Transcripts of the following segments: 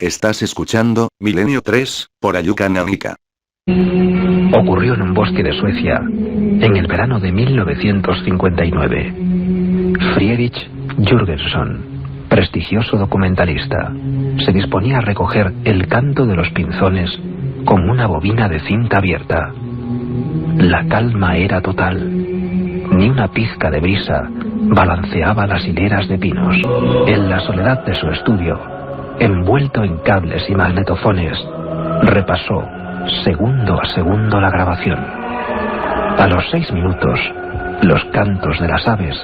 Estás escuchando Milenio 3, por Ayuka Nanika. Ocurrió en un bosque de Suecia, en el verano de 1959. Friedrich Jürgenson, prestigioso documentalista, se disponía a recoger el canto de los pinzones con una bobina de cinta abierta. La calma era total. Ni una pizca de brisa balanceaba las hileras de pinos. En la soledad de su estudio, envuelto en cables y magnetofones, repasó segundo a segundo la grabación. A los 6 minutos, los cantos de las aves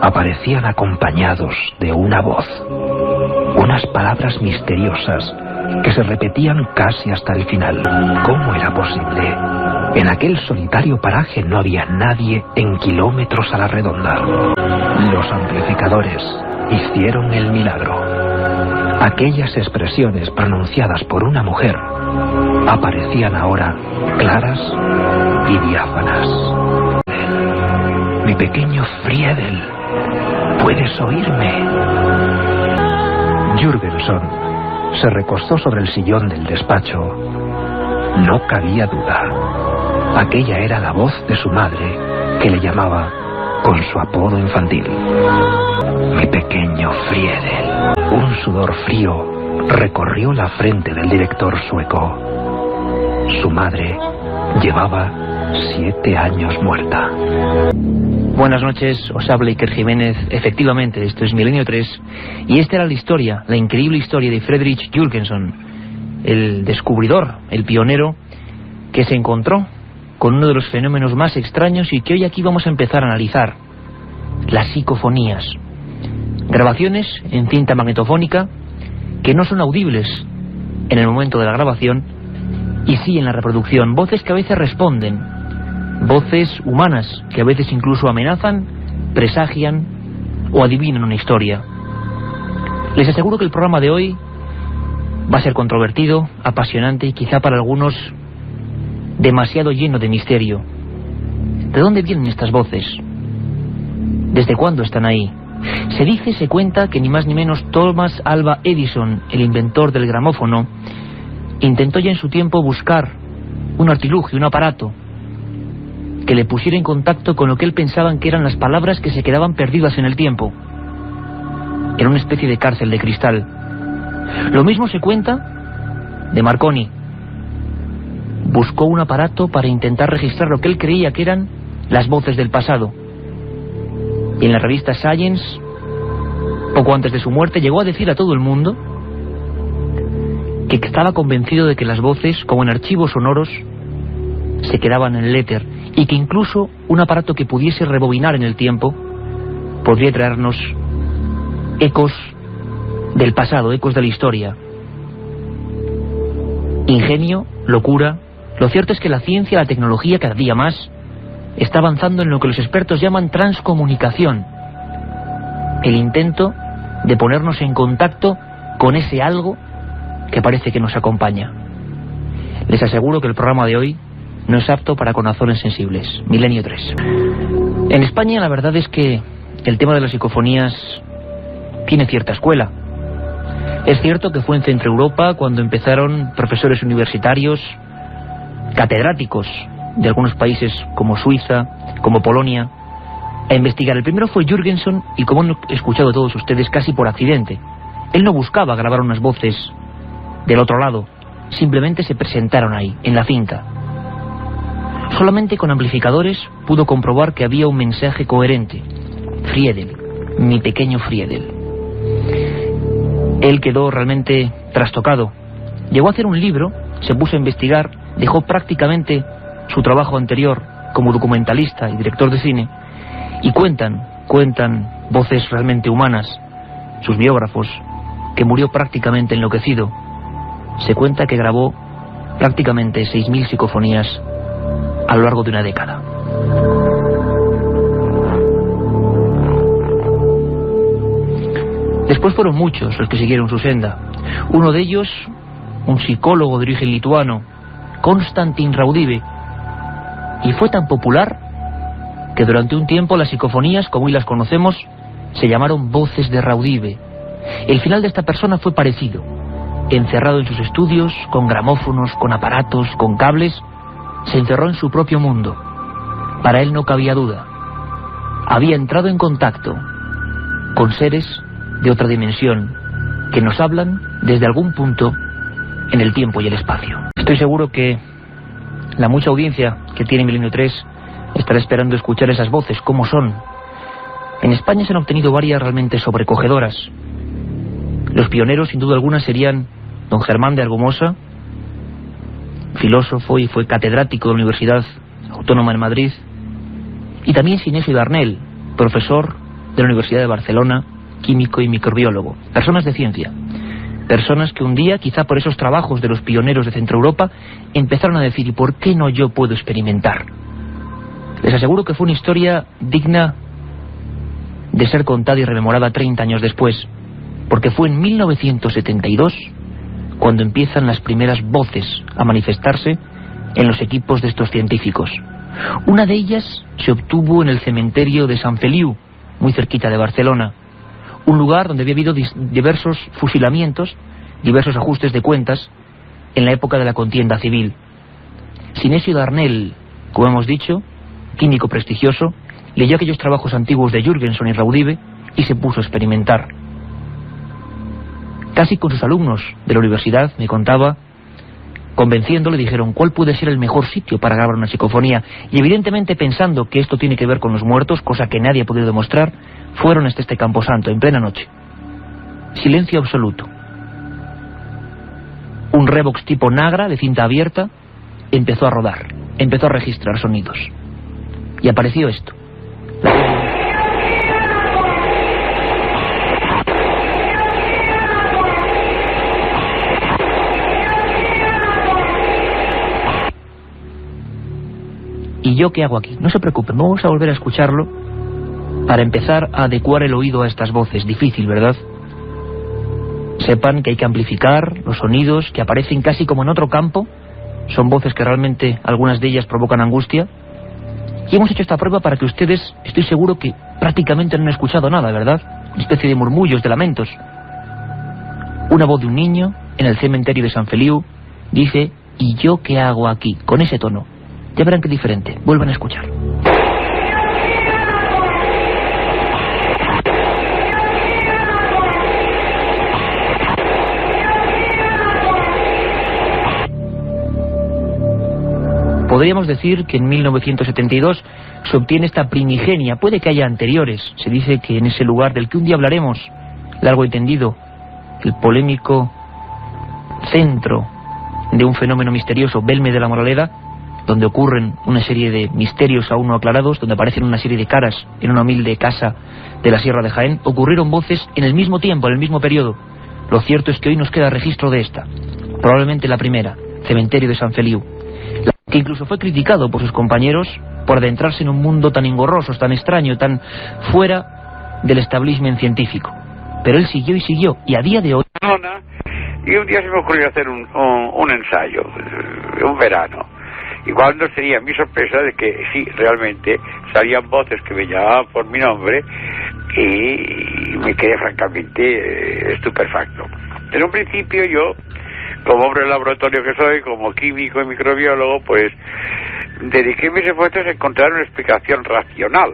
aparecían acompañados de una voz. Unas palabras misteriosas que se repetían casi hasta el final. ¿Cómo era posible? En aquel solitario paraje no había nadie en kilómetros a la redonda. Los amplificadores hicieron el milagro. Aquellas expresiones pronunciadas por una mujer aparecían ahora claras y diáfanas. Mi pequeño Friedel, ¿puedes oírme? Jürgenson se recostó sobre el sillón del despacho. No cabía duda. Aquella era la voz de su madre, que le llamaba con su apodo infantil. Mi pequeño Friedel. Un sudor frío recorrió la frente del director sueco. Su madre llevaba 7 años muerta. Buenas noches, os habla Iker Jiménez. Efectivamente, esto es Milenio 3. Y esta era la historia, la increíble historia de Friedrich Jürgenson, el descubridor, el pionero, que se encontró con uno de los fenómenos más extraños y que hoy aquí vamos a empezar a analizar: las psicofonías. Grabaciones en cinta magnetofónica que no son audibles en el momento de la grabación y sí en la reproducción. Voces que a veces responden, voces humanas que a veces incluso amenazan, presagian o adivinan una historia. Les aseguro que el programa de hoy va a ser controvertido, apasionante y quizá para algunos demasiado lleno de misterio. ¿De dónde vienen estas voces? ¿Desde cuándo están ahí? Se dice, se cuenta que ni más ni menos Thomas Alva Edison, el inventor del gramófono, intentó ya en su tiempo buscar un artilugio, un aparato que le pusiera en contacto con lo que él pensaba que eran las palabras que se quedaban perdidas en el tiempo. Era una especie de cárcel de cristal. Lo mismo se cuenta de Marconi. Buscó un aparato para intentar registrar lo que él creía que eran las voces del pasado. Y en la revista Science, poco antes de su muerte, llegó a decir a todo el mundo que estaba convencido de que las voces, como en archivos sonoros, se quedaban en el éter y que incluso un aparato que pudiese rebobinar en el tiempo podría traernos ecos del pasado, ecos de la historia. Ingenio, locura. Lo cierto es que la ciencia, la tecnología, cada día más está avanzando en lo que los expertos llaman transcomunicación, el intento de ponernos en contacto con ese algo que parece que nos acompaña. Les aseguro que el programa de hoy no es apto para corazones sensibles. Milenio 3. En España la verdad es que el tema de las psicofonías tiene cierta escuela. Es cierto que fue en Centro Europa cuando empezaron profesores universitarios, catedráticos de algunos países como Suiza, como Polonia, a investigar. El primero fue Jürgenson y, como han escuchado todos ustedes, casi por accidente. Él no buscaba grabar unas voces del otro lado, simplemente se presentaron ahí, en la cinta. Solamente con amplificadores pudo comprobar que había un mensaje coherente. Friedel, mi pequeño Friedel. Él quedó realmente trastocado. Llegó a hacer un libro, se puso a investigar, dejó prácticamente su trabajo anterior como documentalista y director de cine, y cuentan voces realmente humanas, sus biógrafos, que murió prácticamente enloquecido. Se cuenta que grabó prácticamente 6.000 psicofonías a lo largo de una década. Después fueron muchos los que siguieron su senda. Uno de ellos, un psicólogo de origen lituano, Konstantin Raudive, y fue tan popular que durante un tiempo las psicofonías, como hoy las conocemos, se llamaron voces de Raudive. El final de esta persona fue parecido. encerrado en sus estudios, con gramófonos, con aparatos, con cables, se encerró en su propio mundo. Para él no cabía duda. Había entrado en contacto con seres de otra dimensión que nos hablan desde algún punto en el tiempo y el espacio. Estoy seguro que la mucha audiencia que tiene Milenio 3 estará esperando escuchar esas voces, cómo son. En España se han obtenido varias realmente sobrecogedoras. Los pioneros, sin duda alguna, serían don Germán de Argumosa, filósofo y fue catedrático de la Universidad Autónoma de Madrid, y también Sinesio Darnell, profesor de la Universidad de Barcelona, químico y microbiólogo. Personas de ciencia, personas que un día, quizá por esos trabajos de los pioneros de Centro Europa, empezaron a decir, ¿y por qué no yo puedo experimentar? Les aseguro que fue una historia digna de ser contada y rememorada 30 años después, porque fue en 1972 cuando empiezan las primeras voces a manifestarse en los equipos de estos científicos. Una de ellas se obtuvo en el cementerio de Sant Feliu, muy cerquita de Barcelona, un lugar donde había habido diversos fusilamientos, diversos ajustes de cuentas en la época de la contienda civil. Sinesio Darnell, como hemos dicho, químico prestigioso, leyó aquellos trabajos antiguos de Jürgenson y Raudive y se puso a experimentar. Casi con sus alumnos de la universidad, me contaba, convenciéndole, dijeron, ¿cuál puede ser el mejor sitio para grabar una psicofonía? Y evidentemente pensando que esto tiene que ver con los muertos, cosa que nadie ha podido demostrar, fueron hasta este camposanto, en plena noche. Silencio absoluto. Un Revox tipo Nagra, de cinta abierta, empezó a rodar, empezó a registrar sonidos. Y apareció esto. ¿Y yo qué hago aquí? No se preocupen, vamos a volver a escucharlo para empezar a adecuar el oído a estas voces. Difícil, ¿verdad? Sepan que hay que amplificar los sonidos que aparecen casi como en otro campo. Son voces que realmente, algunas de ellas provocan angustia. Y hemos hecho esta prueba para que ustedes, estoy seguro que prácticamente no han escuchado nada, ¿verdad? Una especie de murmullos, de lamentos. Una voz de un niño en el cementerio de Sant Feliu dice, ¿y yo qué hago aquí? Con ese tono. Ya verán qué diferente. Vuelvan a escuchar. Podríamos decir que en 1972 se obtiene esta primigenia. Puede que haya anteriores. Se dice que en ese lugar del que un día hablaremos, largo y tendido, el polémico centro de un fenómeno misterioso, Belme de la Moraleda, donde ocurren una serie de misterios aún no aclarados, donde aparecen una serie de caras en una humilde casa de la Sierra de Jaén, ocurrieron voces en el mismo tiempo, en el mismo periodo. Lo cierto es que hoy nos queda registro de esta, probablemente la primera, cementerio de Sant Feliu, que incluso fue criticado por sus compañeros por adentrarse en un mundo tan engorroso, tan extraño, tan fuera del establishment científico. Pero él siguió y siguió, y a día de hoy... Y un día se me ocurrió hacer un ensayo, un verano. Igual no sería mi sorpresa de que sí, realmente salían voces que me llamaban por mi nombre y me quedé francamente estupefacto. En un principio yo, como hombre de laboratorio que soy, como químico y microbiólogo, pues dediqué mis esfuerzos a encontrar una explicación racional,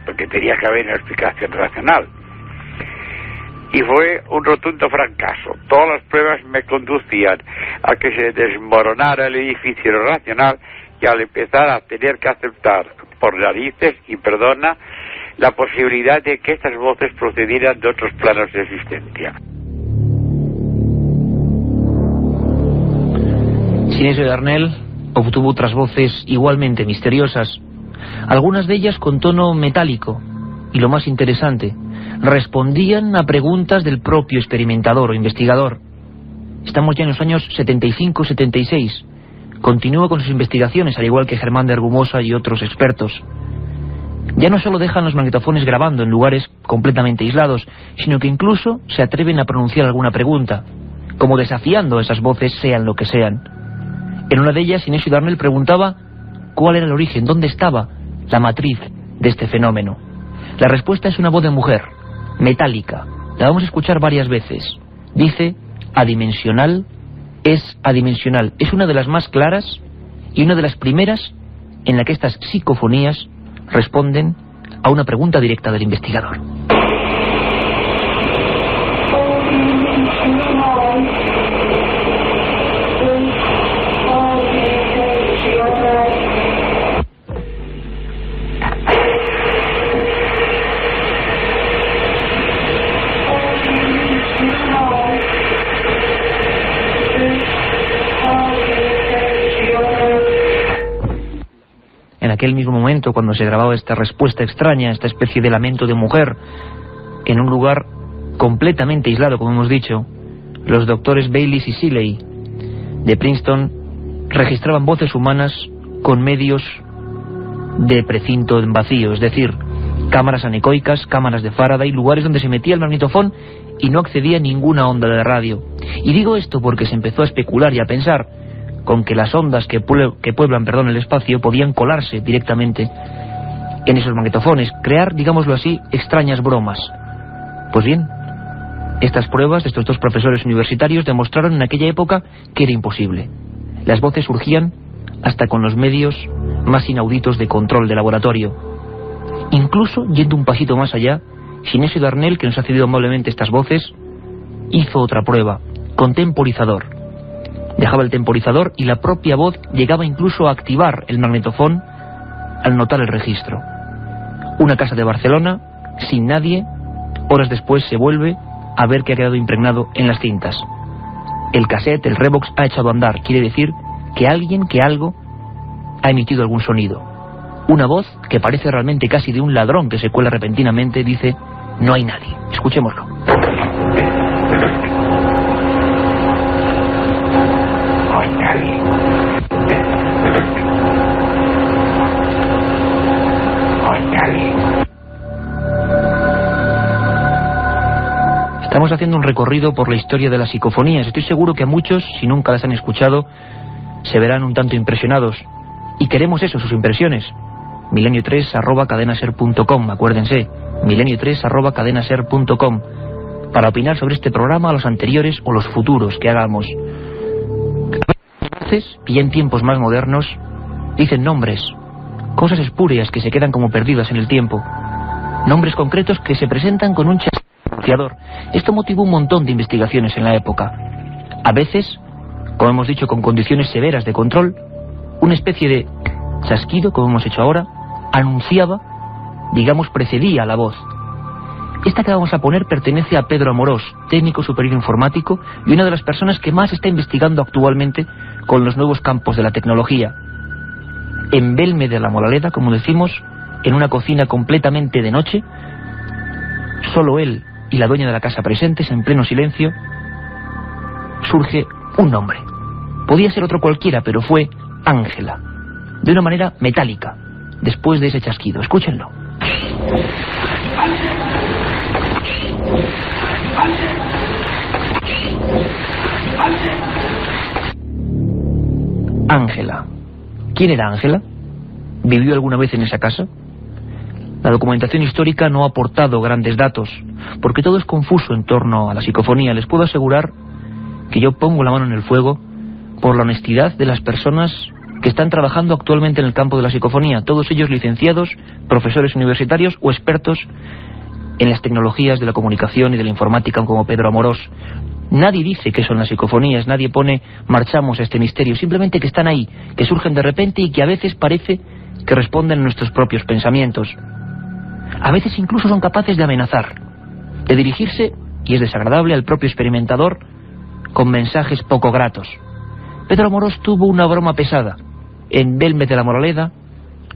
porque tenía que haber una explicación racional. Y fue un rotundo fracaso. Todas las pruebas me conducían a que se desmoronara el edificio racional y al empezar a tener que aceptar por narices, y perdona, la posibilidad de que estas voces procedieran de otros planos de existencia. Sinesio Darnell obtuvo otras voces igualmente misteriosas, algunas de ellas con tono metálico, y lo más interesante, respondían a preguntas del propio experimentador o investigador. Estamos ya en los años 75-76. Continúa con sus investigaciones, al igual que Germán de Argumosa y otros expertos. Ya no solo dejan los magnetofones grabando en lugares completamente aislados, sino que incluso se atreven a pronunciar alguna pregunta, como desafiando a esas voces, sean lo que sean. En una de ellas, Sinesio Darnell preguntaba cuál era el origen, dónde estaba la matriz de este fenómeno. La respuesta es una voz de mujer, metálica. La vamos a escuchar varias veces. Dice, adimensional, es adimensional. Es una de las más claras y una de las primeras en la que estas psicofonías responden a una pregunta directa del investigador. En aquel mismo momento, cuando se grababa esta respuesta extraña, esta especie de lamento de mujer, en un lugar completamente aislado, como hemos dicho, los doctores Bayliss y Seeley de Princeton registraban voces humanas con medios de precinto en vacío, es decir, cámaras anecoicas, cámaras de Faraday, lugares donde se metía el magnetofón y no accedía ninguna onda de radio. Y digo esto porque se empezó a especular y a pensar con que las ondas que pueblan el espacio podían colarse directamente en esos magnetofones, crear, digámoslo así, extrañas bromas. Pues bien, estas pruebas de estos dos profesores universitarios demostraron en aquella época que era imposible. Las voces surgían hasta con los medios más inauditos de control de laboratorio. Incluso, yendo un pasito más allá, Ginesio Darnell, que nos ha cedido amablemente estas voces, hizo otra prueba, con temporizador. Dejaba el temporizador y la propia voz llegaba incluso a activar el magnetofón al notar el registro. Una casa de Barcelona, sin nadie, horas después se vuelve a ver que ha quedado impregnado en las cintas. El cassette, el Revox, ha echado a andar. Quiere decir que alguien, que algo, ha emitido algún sonido. Una voz que parece realmente casi de un ladrón que se cuela repentinamente, dice: no hay nadie. Escuchémoslo. Estamos haciendo un recorrido por la historia de las psicofonías. Estoy seguro que a muchos, si nunca las han escuchado, se verán un tanto impresionados. Y queremos eso, sus impresiones. milenio3@cadenaser.com, acuérdense, milenio3@cadenaser.com, para opinar sobre este programa, los anteriores o los futuros que hagamos. A veces, y en tiempos más modernos, dicen nombres, cosas espurias que se quedan como perdidas en el tiempo, nombres concretos que se presentan con un chasquido. Esto motivó un montón de investigaciones en la época. A veces, como hemos dicho, con condiciones severas de control, una especie de chasquido, como hemos hecho ahora, anunciaba, digamos, precedía a la voz. Esta que vamos a poner pertenece a Pedro Amorós, técnico superior informático y una de las personas que más está investigando actualmente con los nuevos campos de la tecnología. En Belme de la Moraleda, como decimos, en una cocina completamente de noche, solo él y la dueña de la casa presentes, en pleno silencio, surge un nombre. Podía ser otro cualquiera, pero fue Ángela, de una manera metálica, después de ese chasquido. Escúchenlo. Ángela. ¿Quién era Ángela? ¿Vivió alguna vez en esa casa? La documentación histórica no ha aportado grandes datos, porque todo es confuso en torno a la psicofonía. Les puedo asegurar que yo pongo la mano en el fuego por la honestidad de las personas que están trabajando actualmente en el campo de la psicofonía, todos ellos licenciados, profesores universitarios o expertos en las tecnologías de la comunicación y de la informática, como Pedro Amorós. Nadie dice que son las psicofonías, nadie pone marchamos a este misterio, simplemente que están ahí, que surgen de repente y que a veces parece que responden a nuestros propios pensamientos. A veces incluso son capaces de amenazar, de dirigirse, y es desagradable, al propio experimentador con mensajes poco gratos. Pedro Amorós tuvo una broma pesada. En Belme de la Moraleda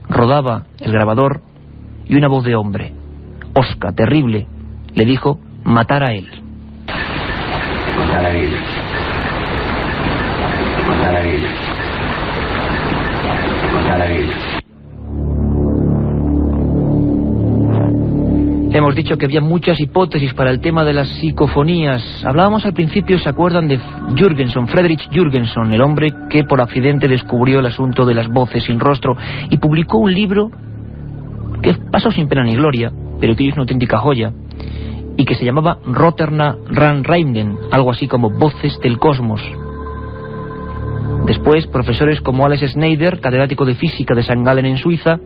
rodaba el grabador y una voz de hombre, hosca, terrible, le dijo: matar a él. Matar a él. Matar a él. Matar a él. Hemos dicho que había muchas hipótesis para el tema de las psicofonías. Hablábamos al principio, ¿se acuerdan de Jürgenson, Friedrich Jürgenson, el hombre que por accidente descubrió el asunto de las voces sin rostro y publicó un libro que pasó sin pena ni gloria, pero que es una auténtica joya? y que se llamaba Roterna Ranreimden, algo así como Voces del Cosmos. Después, profesores como Alex Schneider, catedrático de física de St. Gallen en Suiza,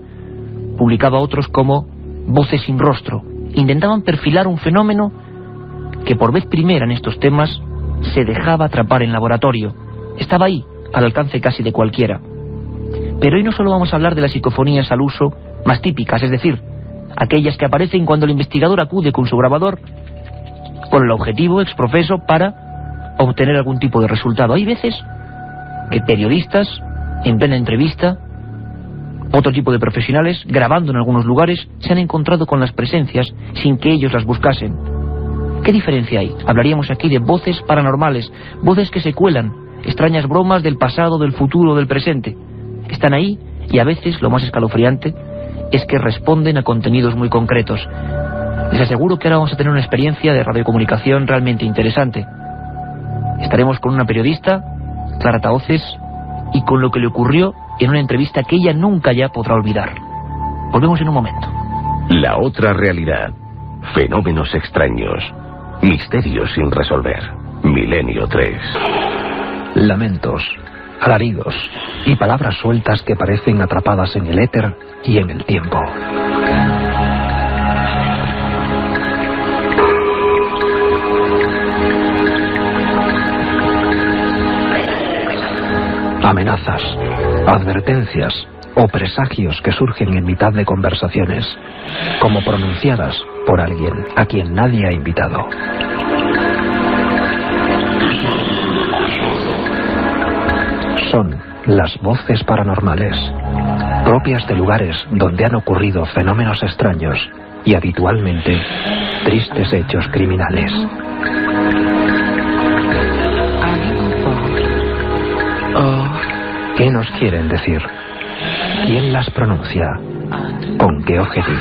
publicaba otros como Voces sin rostro. Intentaban perfilar un fenómeno que por vez primera en estos temas se dejaba atrapar en laboratorio. Estaba ahí, al alcance casi de cualquiera. Pero hoy no solo vamos a hablar de las psicofonías al uso más típicas, es decir, aquellas que aparecen cuando el investigador acude con su grabador con el objetivo exprofeso para obtener algún tipo de resultado. Hay veces que periodistas, en plena entrevista, otro tipo de profesionales, grabando en algunos lugares, se han encontrado con las presencias sin que ellos las buscasen. ¿Qué diferencia hay? Hablaríamos aquí de voces paranormales, voces que se cuelan, extrañas bromas del pasado, del futuro, del presente. Están ahí y a veces, lo más escalofriante, es que responden a contenidos muy concretos. Les aseguro que ahora vamos a tener una experiencia de radiocomunicación realmente interesante. Estaremos con una periodista, Clara Tahoces, y con lo que le ocurrió en una entrevista que ella nunca ya podrá olvidar. Volvemos en un momento. La otra realidad. Fenómenos extraños. Misterios sin resolver. Milenio 3. Lamentos, alaridos y palabras sueltas que parecen atrapadas en el éter y en el tiempo. Amenazas, advertencias o presagios que surgen en mitad de conversaciones, como pronunciadas por alguien a quien nadie ha invitado. Son las voces paranormales, propias de lugares donde han ocurrido fenómenos extraños y habitualmente tristes hechos criminales. ¿Qué nos quieren decir? ¿Quién las pronuncia? ¿Con qué objetivo?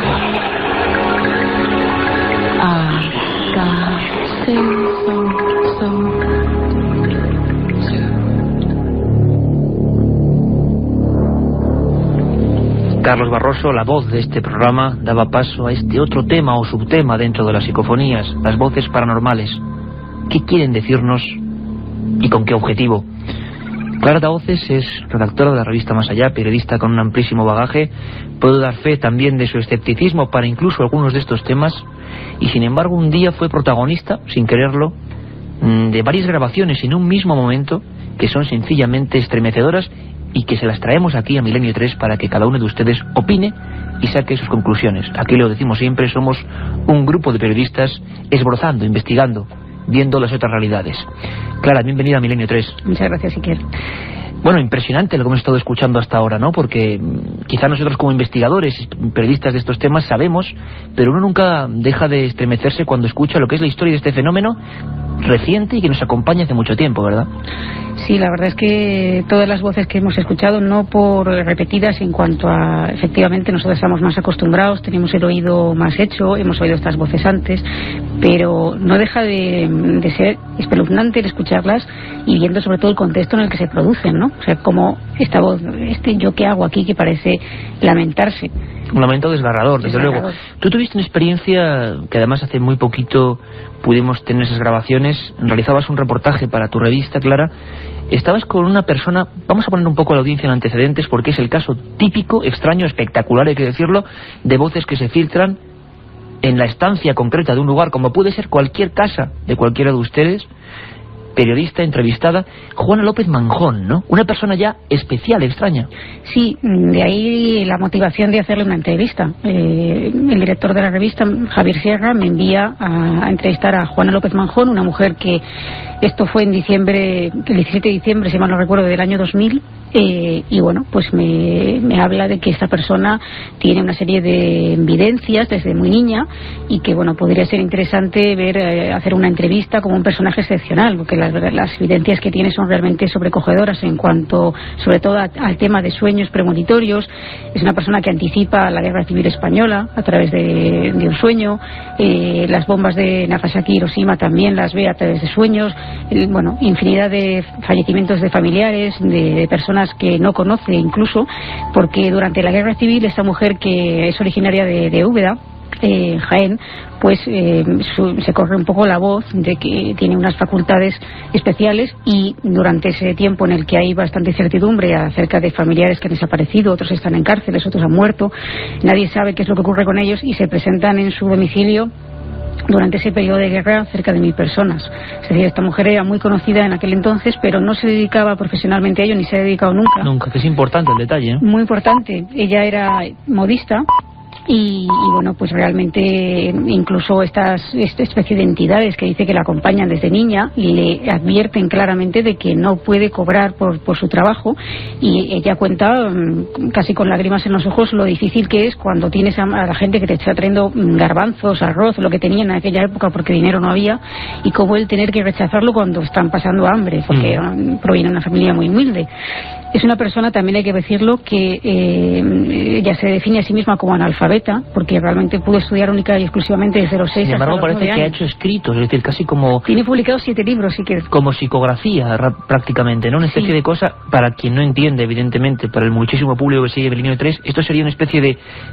Carlos Barroso, la voz de este programa, daba paso a este otro tema o subtema dentro de las psicofonías, las voces paranormales. ¿Qué quieren decirnos y con qué objetivo? Clara Tahoces es redactora de la revista Más Allá, periodista con un amplísimo bagaje. Puedo dar fe también de su escepticismo para incluso algunos de estos temas, y sin embargo un día fue protagonista, sin quererlo, de varias grabaciones en un mismo momento que son sencillamente estremecedoras y que se las traemos aquí a Milenio 3 para que cada uno de ustedes opine y saque sus conclusiones. Aquí lo decimos siempre, somos un grupo de periodistas esbozando, investigando, viendo las otras realidades. Clara, bienvenida a Milenio 3. Muchas gracias, Iker. Bueno, impresionante lo que hemos estado escuchando hasta ahora, ¿no? Porque quizá nosotros como investigadores, periodistas de estos temas, sabemos, pero uno nunca deja de estremecerse cuando escucha lo que es la historia de este fenómeno reciente y que nos acompaña hace mucho tiempo, ¿verdad? Sí, la verdad es que todas las voces que hemos escuchado, no por repetidas en cuanto a, efectivamente, nosotros estamos más acostumbrados, tenemos el oído más hecho, hemos oído estas voces antes, pero no deja de ser espeluznante el escucharlas y viendo sobre todo el contexto en el que se producen, ¿no? O sea, como esta voz, yo qué hago aquí, que parece lamentarse. Un lamento desgarrador, desde luego. Tú tuviste una experiencia que además hace muy poquito pudimos tener esas grabaciones. Realizabas un reportaje para tu revista, Clara. Estabas con una persona, vamos a poner un poco a la audiencia en antecedentes porque es el caso típico, extraño, espectacular, hay que decirlo, de voces que se filtran en la estancia concreta de un lugar, como puede ser cualquier casa de cualquiera de ustedes. Periodista entrevistada, Juana López Manjón, ¿no? Una persona ya especial, extraña. Sí, de ahí la motivación de hacerle una entrevista. El director de la revista, Javier Sierra, me envía a entrevistar a Juana López Manjón, una mujer que esto fue en diciembre, el 17 de diciembre, si mal no recuerdo, del año 2000. Y bueno, pues me habla de que esta persona tiene una serie de evidencias desde muy niña y que bueno, podría ser interesante ver, hacer una entrevista como un personaje excepcional, porque las evidencias que tiene son realmente sobrecogedoras en cuanto sobre todo al tema de sueños premonitorios. Es una persona que anticipa la guerra civil española a través de un sueño. Las bombas de Nagasaki y Hiroshima también las ve a través de sueños. Bueno, infinidad de fallecimientos de familiares, de personas que no conoce incluso, porque durante la guerra civil esta mujer, que es originaria de Úbeda, Jaén, pues se corre un poco la voz de que tiene unas facultades especiales, y durante ese tiempo en el que hay bastante incertidumbre acerca de familiares que han desaparecido, otros están en cárceles, otros han muerto, nadie sabe qué es lo que ocurre con ellos, y se presentan en su domicilio durante ese periodo de guerra cerca de 1000 personas. Es decir, esta mujer era muy conocida en aquel entonces, pero no se dedicaba profesionalmente a ello, ni se ha dedicado nunca. Nunca, que es importante el detalle, ¿eh? Muy importante. Ella era modista. Y bueno, pues realmente incluso esta especie de entidades que dice que la acompañan desde niña le advierten claramente de que no puede cobrar por su trabajo, y ella cuenta casi con lágrimas en los ojos lo difícil que es cuando tienes a la gente que te está trayendo garbanzos, arroz, lo que tenían en aquella época porque dinero no había, y cómo el tener que rechazarlo cuando están pasando hambre, porque proviene de una familia muy humilde. Es una persona, también hay que decirlo, que ella se define a sí misma como analfabeta, porque realmente pudo estudiar única y exclusivamente desde los 6 Sin embargo, hasta los 9 parece que ha años. hecho escritos, es decir, casi como... Tiene publicados 7 libros, sí que... Como psicografía, prácticamente, ¿no? Una especie de cosa, para quien no entiende, evidentemente, para el muchísimo público que sigue Milenio 3, esto sería una especie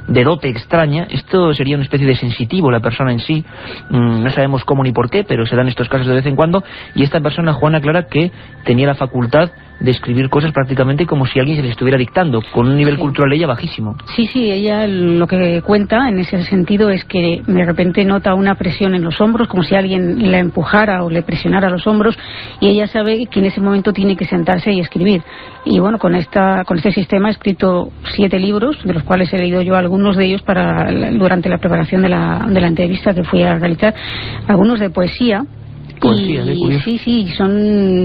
de dote extraña, esto sería una especie de sensitivo, la persona en sí, no sabemos cómo ni por qué, pero se dan estos casos de vez en cuando, y esta persona, Juana Clara, que tenía la facultad de escribir cosas prácticamente como si alguien se le estuviera dictando, con un nivel cultural de ella bajísimo. Sí, ella lo que cuenta en ese sentido es que de repente nota una presión en los hombros, como si alguien la empujara o le presionara los hombros, y ella sabe que en ese momento tiene que sentarse y escribir. Y bueno, con este sistema ha escrito 7 libros, de los cuales he leído yo algunos de ellos durante la preparación de la entrevista que fui a realizar, algunos de poesía. Sí,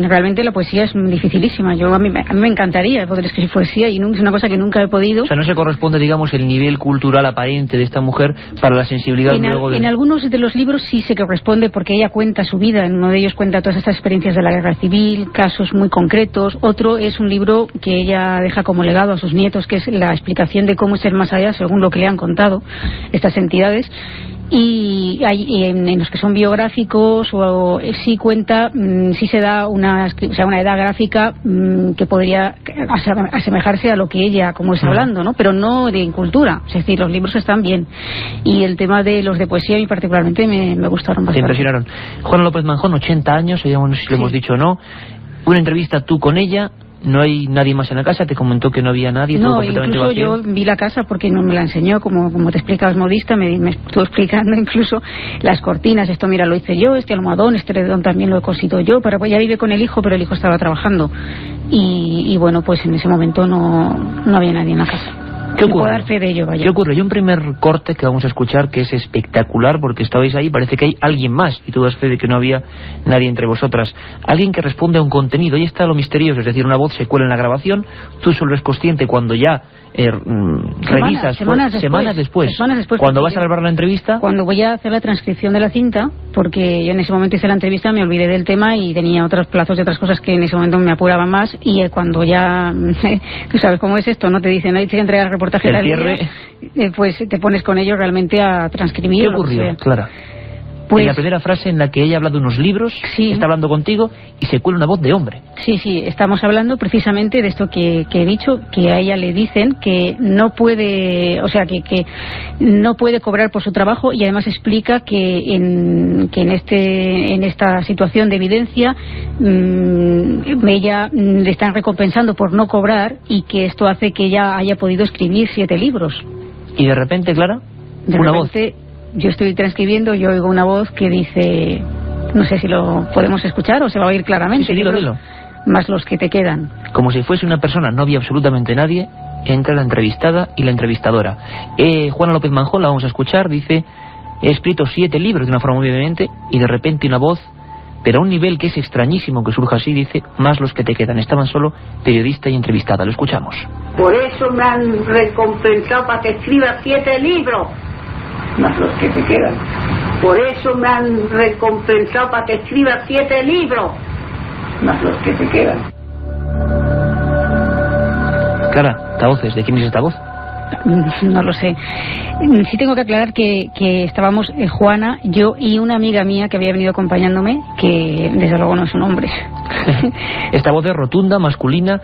realmente la poesía es dificilísima. A mí me encantaría poder escribir poesía, y es una cosa que nunca he podido. O sea, no se corresponde, digamos, el nivel cultural aparente de esta mujer para la sensibilidad en algunos de los libros sí se corresponde, porque ella cuenta su vida. En uno de ellos cuenta todas estas experiencias de la guerra civil, casos muy concretos. Otro es un libro que ella deja como legado a sus nietos, que es la explicación de cómo es el más allá según lo que le han contado estas entidades. Y en los que son biográficos sí cuenta, sí se da una edad gráfica que podría asemejarse a lo que ella como está hablando, ¿no? Pero no de cultura, es decir, los libros están bien, y el tema de los de poesía a mí particularmente me gustaron bastante. Te impresionaron. Juana López Manjón, 80 años, no sé si lo hemos dicho o no, una entrevista tú con ella. No hay nadie más en la casa, te comentó que no había nadie. No, todo completamente incluso vacío. yo vi la casa porque no me la enseñó, como te explicabas, modista, me estuvo explicando incluso las cortinas, esto mira lo hice yo, este almohadón, este edredón también lo he cosido yo, pero pues ya vive con el hijo, pero el hijo estaba trabajando, y bueno, pues en ese momento no había nadie en la casa. ¿Qué ocurre? Puedo dar fe de ello, vaya. ¿Qué ocurre? Hay un primer corte que vamos a escuchar que es espectacular, porque estabais ahí, parece que hay alguien más, y tú das fe de que no había nadie entre vosotras. Alguien que responde a un contenido, y está lo misterioso, es decir, una voz se cuela en la grabación, tú solo eres consciente cuando ya revisas semanas después, cuando vas a grabar la entrevista. Cuando voy a hacer la transcripción de la cinta, porque yo en ese momento hice la entrevista, me olvidé del tema y tenía otros plazos de otras cosas que en ese momento me apuraban más, y cuando ya tú sabes cómo es esto, no te dicen, hay que entregar el reportaje el cierre, pues te pones con ellos realmente a transcribir. ¿Qué ocurrió, Clara? Pues, en la primera frase en la que ella habla de unos libros, está hablando contigo y se cuela una voz de hombre. Sí, estamos hablando precisamente de esto que he dicho, que a ella le dicen que no puede, o sea, que no puede cobrar por su trabajo, y además explica que en esta situación de evidencia ella le están recompensando por no cobrar, y que esto hace que ella haya podido escribir 7 libros. Y de repente, Clara, voz. Yo estoy transcribiendo, yo oigo una voz que dice, no sé si lo podemos escuchar o se va a oír claramente. Sí, dilo. Más los que te quedan. Como si fuese una persona, no había absolutamente nadie, entra la entrevistada y la entrevistadora. Juana López Manjón, la vamos a escuchar, dice, he escrito 7 libros de una forma muy vehemente, y de repente una voz, pero a un nivel que es extrañísimo que surja así, dice, más los que te quedan. Estaban solo periodista y entrevistada. Lo escuchamos. Por eso me han recompensado para que escriba 7 libros. Más los que te quedan. Por eso me han recompensado para que escriba 7 libros. Más los que te quedan. Clara, esta voz, ¿de quién es esta voz? No lo sé. Sí tengo que aclarar que estábamos Juana, yo y una amiga mía que había venido acompañándome, que desde luego no es un hombre. Esta voz es rotunda, masculina.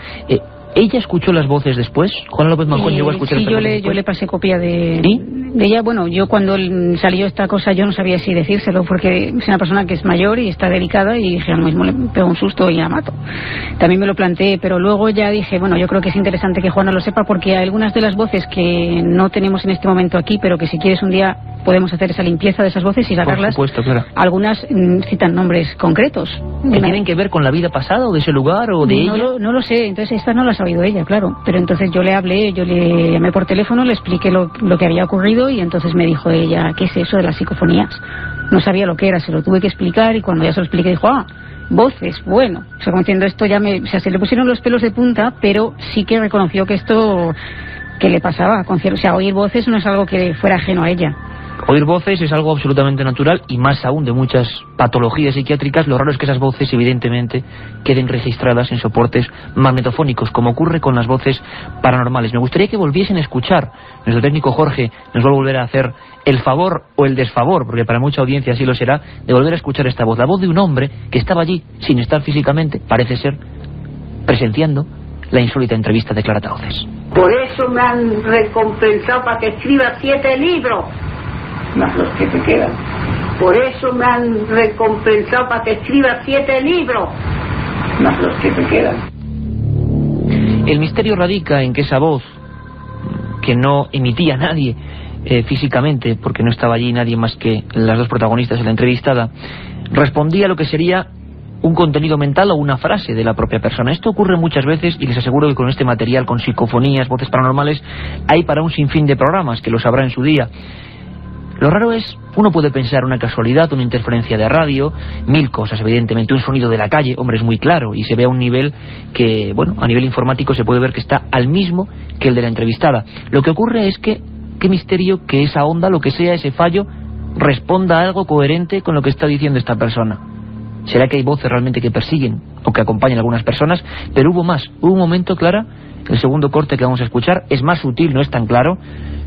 ¿Ella escuchó las voces después? ¿Juana López Manjón llegó a escuchar sí, las voces yo le pasé copia de ¿Sí? ella. Bueno, yo cuando salió esta cosa yo no sabía si decírselo, porque es una persona que es mayor y está delicada, y dije, al mismo le pego un susto y la mato. También me lo planteé, pero luego ya dije, bueno, yo creo que es interesante que Juana lo sepa, porque hay algunas de las voces que no tenemos en este momento aquí, pero que si quieres un día podemos hacer esa limpieza de esas voces y sacarlas. Por supuesto, claro. Algunas citan nombres concretos. ¿Que tienen que ver con la vida pasada o de ese lugar o de ella? No lo sé, entonces esta no las ha oído ella, claro. Pero entonces yo le hablé, yo le llamé por teléfono, le expliqué lo que había ocurrido, y entonces me dijo ella, ¿qué es eso de las psicofonías? No sabía lo que era, se lo tuve que explicar, y cuando ya se lo expliqué dijo, voces, bueno. O sea, como entiendo esto se le pusieron los pelos de punta, pero sí que reconoció que esto que le pasaba. O sea, oír voces no es algo que fuera ajeno a ella. Oír voces es algo absolutamente natural, y más aún de muchas patologías psiquiátricas. Lo raro es que esas voces evidentemente queden registradas en soportes magnetofónicos, como ocurre con las voces paranormales. Me gustaría que volviesen a escuchar. Nuestro técnico Jorge nos va a volver a hacer el favor o el desfavor, porque para mucha audiencia así lo será, de volver a escuchar esta voz, la voz de un hombre que estaba allí sin estar físicamente, parece ser, presenciando la insólita entrevista de Clara Tauces. Por eso me han recompensado para que escriba 7 libros, más los que te quedan. Por eso me han recompensado para que escriba 7 libros, más los que te quedan. El misterio radica en que esa voz, que no emitía nadie físicamente, porque no estaba allí nadie más que las dos protagonistas de la entrevistada, respondía a lo que sería un contenido mental o una frase de la propia persona. Esto ocurre muchas veces, y les aseguro que con este material, con psicofonías, voces paranormales, hay para un sinfín de programas, que lo sabrá en su día. Lo raro es, uno puede pensar una casualidad, una interferencia de radio, mil cosas, evidentemente, un sonido de la calle, hombre, es muy claro, y se ve a un nivel que, bueno, a nivel informático se puede ver que está al mismo que el de la entrevistada. Lo que ocurre es que, qué misterio que esa onda, lo que sea, ese fallo, responda a algo coherente con lo que está diciendo esta persona. ¿Será que hay voces realmente que persiguen o que acompañan a algunas personas? Pero hubo más, hubo un momento, Clara, el segundo corte que vamos a escuchar, es más sutil, no es tan claro.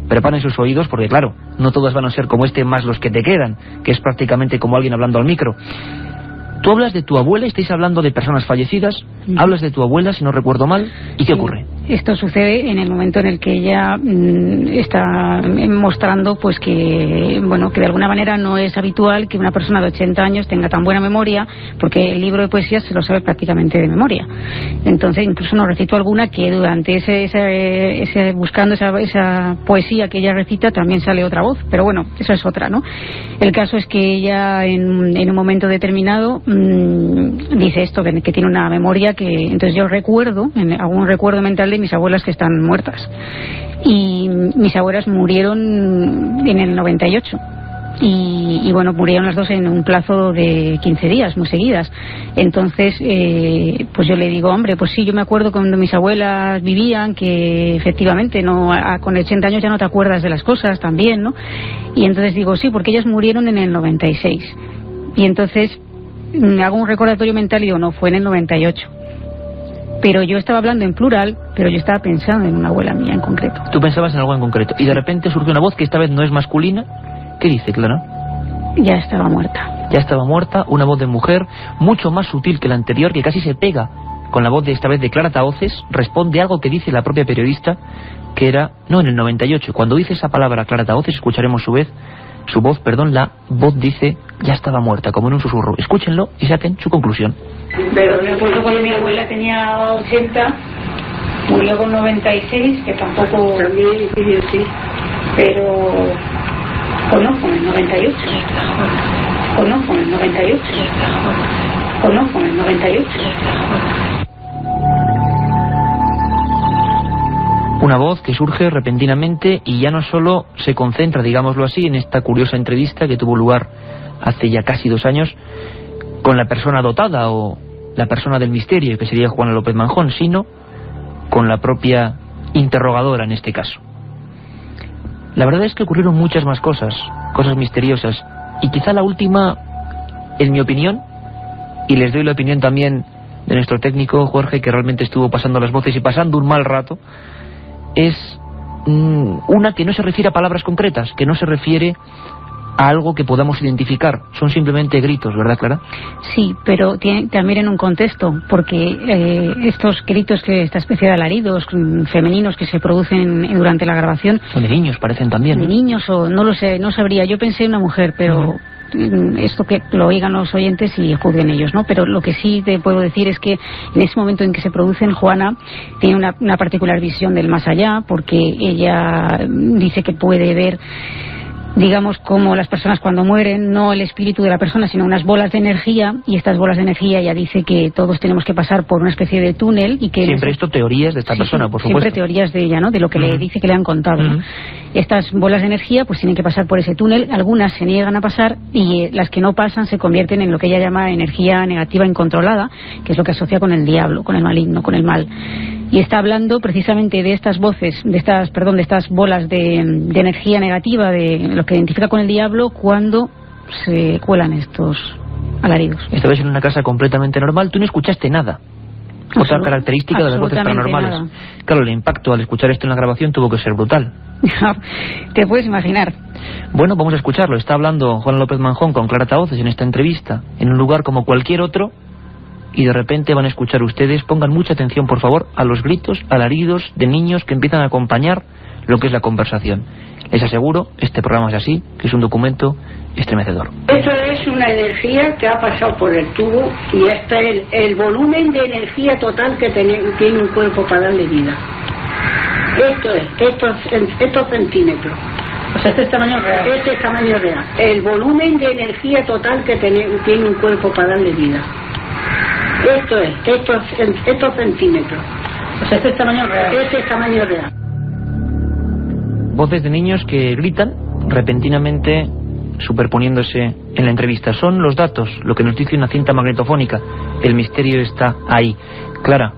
Preparen sus oídos porque, claro, no todas van a ser como este más los que te quedan, que es prácticamente como alguien hablando al micro. Tú hablas de tu abuela, estáis hablando de personas fallecidas, hablas de tu abuela, si no recuerdo mal, ¿y qué ocurre? Esto sucede en el momento en el que ella está mostrando pues que, bueno, que de alguna manera no es habitual que una persona de 80 años tenga tan buena memoria, porque el libro de poesía se lo sabe prácticamente de memoria. Entonces incluso nos recitó alguna que durante ese buscando esa poesía que ella recita también sale otra voz, pero bueno, eso es otra, ¿no? El caso es que ella en un momento determinado dice esto, que tiene una memoria que, entonces yo recuerdo, hago un recuerdo mental de mis abuelas que están muertas, y mis abuelas murieron en el 98 y bueno, murieron las dos en un plazo de 15 días muy seguidas. Entonces pues yo le digo, hombre, pues sí, yo me acuerdo cuando mis abuelas vivían, que efectivamente no, con 80 años ya no te acuerdas de las cosas también, ¿no? Y entonces digo, sí, porque ellas murieron en el 96. Y entonces hago un recordatorio mental y digo, no, fue en el 98. Pero yo estaba hablando en plural, pero yo estaba pensando en una abuela mía en concreto. Tú pensabas en algo en concreto, y de repente surge una voz que esta vez no es masculina. ¿Qué dice, Clara? Ya estaba muerta. Ya estaba muerta, una voz de mujer, mucho más sutil que la anterior, que casi se pega con la voz de esta vez de Clara Tauces. Responde algo que dice la propia periodista, que era, no, en el 98. Cuando dice esa palabra Clara Tauces, escucharemos su voz, la voz dice, ya estaba muerta, como en un susurro. Escúchenlo y saquen su conclusión. Pero me acuerdo cuando mi abuela tenía 80, murió con 96, que tampoco también sí, pero conozco en el 98. Conozco en el 98. Conozco en el 98. Una voz que surge repentinamente y ya no solo se concentra, digámoslo así, en esta curiosa entrevista que tuvo lugar hace ya casi 2 años con la persona dotada o la persona del misterio, que sería Juana López Manjón, sino con la propia interrogadora en este caso. La verdad es que ocurrieron muchas más cosas misteriosas, y quizá la última, en mi opinión, y les doy la opinión también de nuestro técnico Jorge, que realmente estuvo pasando las voces y pasando un mal rato, es una que no se refiere a palabras concretas, que no se refiere a algo que podamos identificar. Son simplemente gritos, ¿verdad, Clara? Sí, pero también en un contexto, porque estos gritos, esta especie de alaridos femeninos que se producen durante la grabación... Son de niños, parecen también. De niños, o no lo sé, no sabría. Yo pensé en una mujer, pero... esto que lo oigan los oyentes y juzguen ellos, ¿no? Pero lo que sí te puedo decir es que en ese momento en que se producen, Juana tiene una particular visión del más allá, porque ella dice que puede ver, digamos, como las personas cuando mueren, no el espíritu de la persona, sino unas bolas de energía, y estas bolas de energía ella dice que todos tenemos que pasar por una especie de túnel y que... Siempre esto teorías de esta persona, por supuesto. Siempre teorías de ella, ¿no? De lo que le dice que le han contado, ¿no? Estas bolas de energía pues tienen que pasar por ese túnel, algunas se niegan a pasar y las que no pasan se convierten en lo que ella llama energía negativa incontrolada, que es lo que asocia con el diablo, con el maligno, con el mal. Y está hablando precisamente de estas voces, de estas bolas de energía negativa, de lo que identifica con el diablo cuando se cuelan estos alaridos. Esta vez en una casa completamente normal, tú no escuchaste nada. Otra característica de las voces paranormales. Nada. Claro, el impacto al escuchar esto en la grabación tuvo que ser brutal. Te puedes imaginar. Bueno, vamos a escucharlo. Está hablando Juana López Manjón con Clara Tahoces en esta entrevista, en un lugar como cualquier otro, y de repente van a escuchar ustedes, pongan mucha atención por favor, a los gritos, alaridos de niños que empiezan a acompañar lo que es la conversación. Les aseguro, este programa es así, que es un documento estremecedor. Esto es una energía que ha pasado por el tubo y este es el volumen de energía total que tiene un cuerpo para darle vida. Estos centímetros. O sea, este es tamaño real. Este es tamaño real. El volumen de energía total que tiene un cuerpo para darle vida. Estos centímetros. O sea, este es tamaño real. Este es tamaño real. Voces de niños que gritan repentinamente superponiéndose en la entrevista. Son los datos, lo que nos dice una cinta magnetofónica. El misterio está ahí. Clara,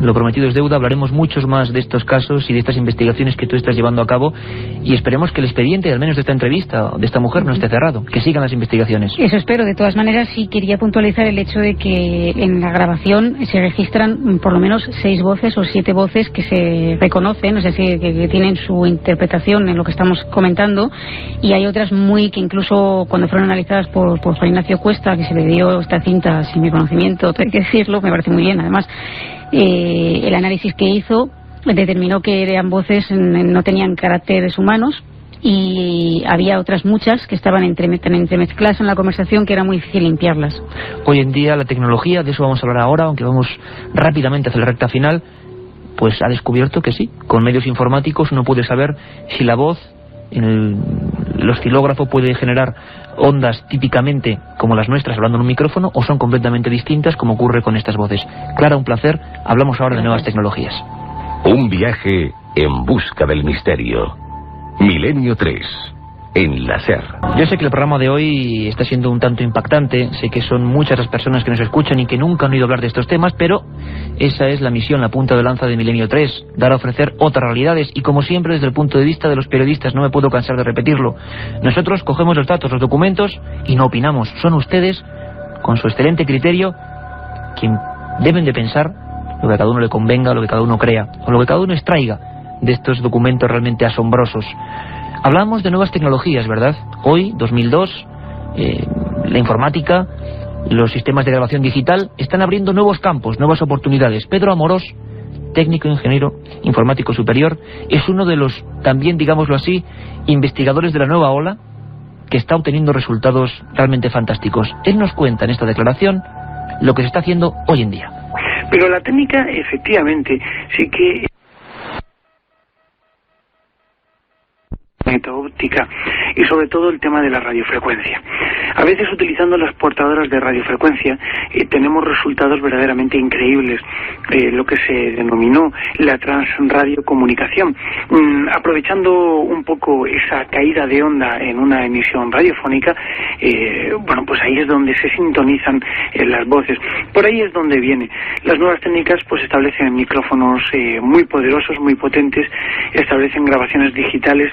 lo prometido es deuda, hablaremos muchos más de estos casos y de estas investigaciones que tú estás llevando a cabo, y esperemos que el expediente, al menos de esta entrevista, de esta mujer, no esté cerrado, que sigan las investigaciones. Eso espero. De todas maneras, sí quería puntualizar el hecho de que en la grabación se registran por lo menos 6 voces o 7 voces que se reconocen, o sea, que tienen su interpretación en lo que estamos comentando, y hay otras que incluso cuando fueron analizadas por Juan Ignacio Cuesta, que se le dio esta cinta sin mi conocimiento, hay que decirlo, me parece muy bien, además, el análisis que hizo determinó que eran voces, no tenían caracteres humanos, y había otras muchas que estaban entremezcladas en la conversación que era muy difícil limpiarlas. Hoy en día la tecnología, de eso vamos a hablar ahora, aunque vamos rápidamente hacia la recta final, pues ha descubierto que sí, con medios informáticos uno puede saber si la voz el oscilógrafo puede generar ondas típicamente como las nuestras hablando en un micrófono, o son completamente distintas como ocurre con estas voces. Clara, un placer. Hablamos ahora de nuevas tecnologías. Un viaje en busca del misterio. Milenio 3, en la SER. Yo sé que el programa de hoy está siendo un tanto impactante, sé que son muchas las personas que nos escuchan y que nunca han oído hablar de estos temas, pero esa es la misión, la punta de lanza de Milenio 3, dar a ofrecer otras realidades, y como siempre desde el punto de vista de los periodistas, no me puedo cansar de repetirlo, nosotros cogemos los datos, los documentos y no opinamos, son ustedes, con su excelente criterio, quien deben de pensar lo que a cada uno le convenga, lo que cada uno crea, o lo que cada uno extraiga de estos documentos realmente asombrosos. Hablamos de nuevas tecnologías, ¿verdad? Hoy, 2002, la informática, los sistemas de grabación digital están abriendo nuevos campos, nuevas oportunidades. Pedro Amorós, técnico ingeniero informático superior, es uno de los, también digámoslo así, investigadores de la nueva ola que está obteniendo resultados realmente fantásticos. Él nos cuenta en esta declaración lo que se está haciendo hoy en día. Pero la técnica, efectivamente, sí que óptica y sobre todo el tema de la radiofrecuencia. A veces utilizando las portadoras de radiofrecuencia tenemos resultados verdaderamente increíbles, lo que se denominó la transradiocomunicación. Aprovechando un poco esa caída de onda en una emisión radiofónica, pues ahí es donde se sintonizan las voces. Por ahí es donde viene. Las nuevas técnicas pues establecen micrófonos muy poderosos, muy potentes, establecen grabaciones digitales,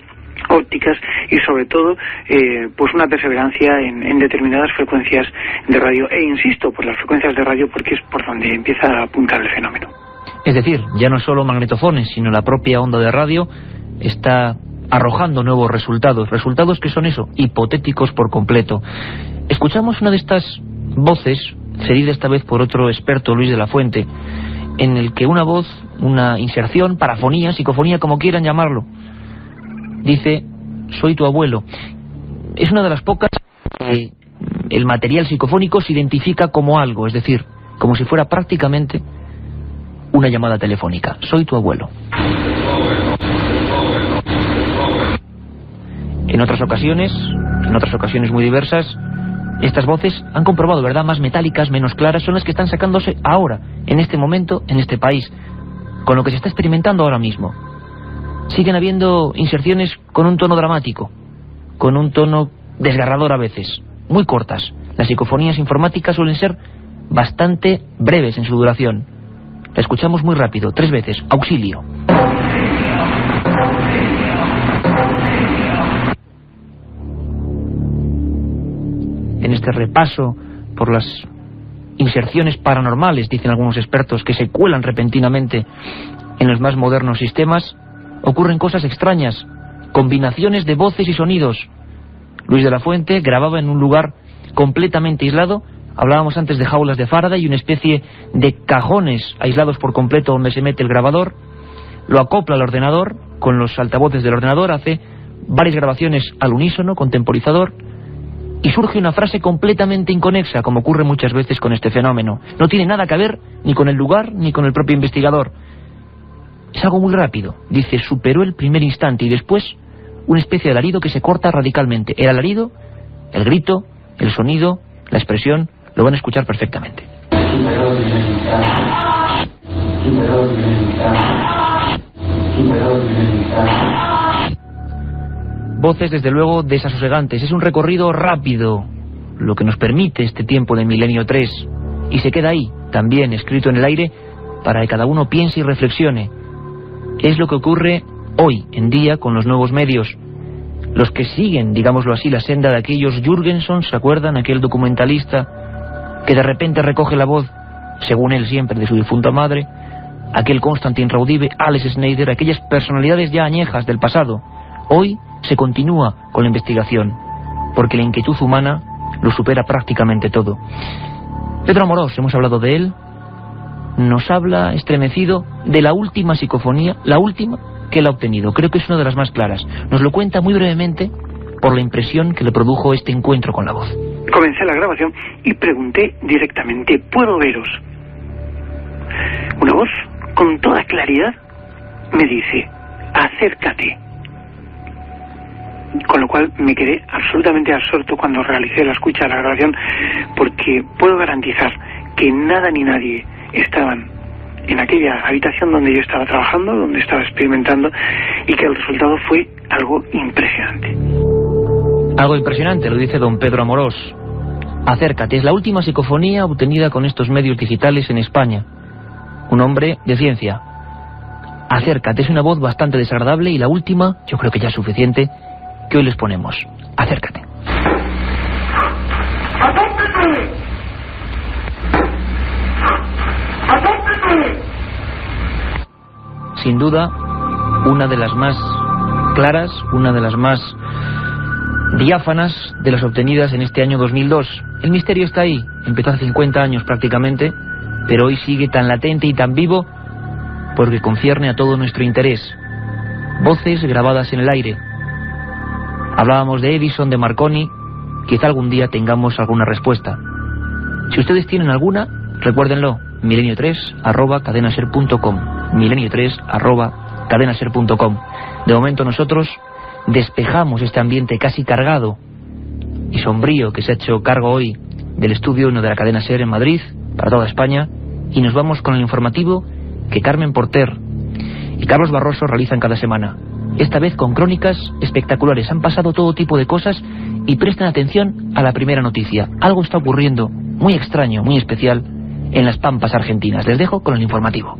ópticas y sobre todo pues una perseverancia en determinadas frecuencias de radio, e insisto por las frecuencias de radio porque es por donde empieza a apuntar el fenómeno. Es decir, ya no solo magnetofones sino la propia onda de radio está arrojando nuevos resultados, resultados que son eso, hipotéticos por completo. Escuchamos una de estas voces, cedida esta vez por otro experto, Luis de la Fuente, en el que una voz, una inserción, parafonía, psicofonía, como quieran llamarlo, dice: soy tu abuelo. Es una de las pocas que el material psicofónico se identifica como algo, es decir, como si fuera prácticamente una llamada telefónica. Soy tu abuelo. En otras ocasiones muy diversas, estas voces han comprobado, ¿verdad?, más metálicas, menos claras, son las que están sacándose ahora, en este momento, en este país, con lo que se está experimentando ahora mismo. Siguen habiendo inserciones con un tono dramático, con un tono desgarrador a veces, muy cortas. Las psicofonías informáticas suelen ser bastante breves en su duración. La escuchamos muy rápido, 3 veces. Auxilio. En este repaso por las inserciones paranormales, dicen algunos expertos, que se cuelan repentinamente en los más modernos sistemas, ocurren cosas extrañas, combinaciones de voces y sonidos. Luis de la Fuente grababa en un lugar completamente aislado. Hablábamos antes de jaulas de Faraday y una especie de cajones aislados por completo donde se mete el grabador. Lo acopla al ordenador con los altavoces del ordenador, hace varias grabaciones al unísono con temporizador y surge una frase completamente inconexa, como ocurre muchas veces con este fenómeno. No tiene nada que ver ni con el lugar ni con el propio investigador. Es algo muy rápido. Dice: superó el primer instante, y después una especie de alarido que se corta radicalmente. El alarido, el grito, el sonido, la expresión, lo van a escuchar perfectamente. Voces, desde luego, desasosegantes. Es un recorrido rápido, lo que nos permite este tiempo de Milenio 3. Y se queda ahí, también escrito en el aire, para que cada uno piense y reflexione. Es lo que ocurre hoy en día con los nuevos medios. Los que siguen, digámoslo así, la senda de aquellos Jürgenson, ¿se acuerdan? Aquel documentalista que de repente recoge la voz, según él siempre, de su difunta madre. Aquel Konstantin Raudive, Alex Schneider, aquellas personalidades ya añejas del pasado. Hoy se continúa con la investigación, porque la inquietud humana lo supera prácticamente todo. Pedro Amorós, hemos hablado de él, nos habla estremecido de la última psicofonía, la última que él ha obtenido. Creo que es una de las más claras. Nos lo cuenta muy brevemente por la impresión que le produjo este encuentro con la voz. Comencé la grabación y pregunté directamente: ¿puedo veros? Una voz con toda claridad me dice: acércate. Con lo cual me quedé absolutamente absorto cuando realicé la escucha de la grabación, porque puedo garantizar que nada ni nadie estaban en aquella habitación donde yo estaba trabajando, donde estaba experimentando, y que el resultado fue algo impresionante. Algo impresionante, lo dice don Pedro Amorós. Acércate, es la última psicofonía obtenida con estos medios digitales en España. Un hombre de ciencia. Acércate, es una voz bastante desagradable, y la última, yo creo que ya es suficiente, que hoy les ponemos. Acércate. Sin duda, una de las más claras, una de las más diáfanas de las obtenidas en este año 2002. El misterio está ahí, empezó hace 50 años prácticamente, pero hoy sigue tan latente y tan vivo porque concierne a todo nuestro interés. Voces grabadas en el aire. Hablábamos de Edison, de Marconi. Quizá algún día tengamos alguna respuesta. Si ustedes tienen alguna, recuérdenlo: milenio3@cadenaser.com, milenio3@cadenaser.com. De momento nosotros despejamos este ambiente casi cargado y sombrío que se ha hecho cargo hoy del estudio 1 de la cadena SER en Madrid, para toda España, y nos vamos con el informativo que Carmen Porter y Carlos Barroso realizan cada semana. Esta vez con crónicas espectaculares. Han pasado todo tipo de cosas y presten atención a la primera noticia. Algo está ocurriendo muy extraño, muy especial en las Pampas argentinas. Les dejo con el informativo.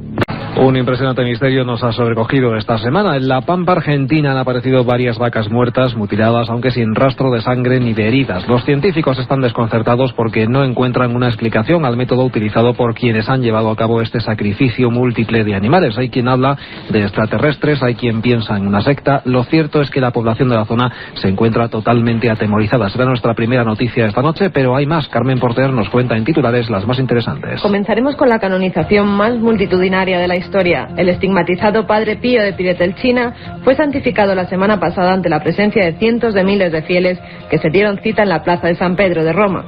Un impresionante misterio nos ha sobrecogido esta semana. En la Pampa argentina han aparecido varias vacas muertas, mutiladas, aunque sin rastro de sangre ni de heridas. Los científicos están desconcertados porque no encuentran una explicación al método utilizado por quienes han llevado a cabo este sacrificio múltiple de animales. Hay quien habla de extraterrestres, hay quien piensa en una secta. Lo cierto es que la población de la zona se encuentra totalmente atemorizada. Será nuestra primera noticia esta noche, pero hay más. Carmen Porter nos cuenta en titulares las más interesantes. Comenzaremos con la canonización más multitudinaria de la historia. El estigmatizado Padre Pío de Pietrelcina fue santificado la semana pasada ante la presencia de cientos de miles de fieles que se dieron cita en la plaza de San Pedro de Roma.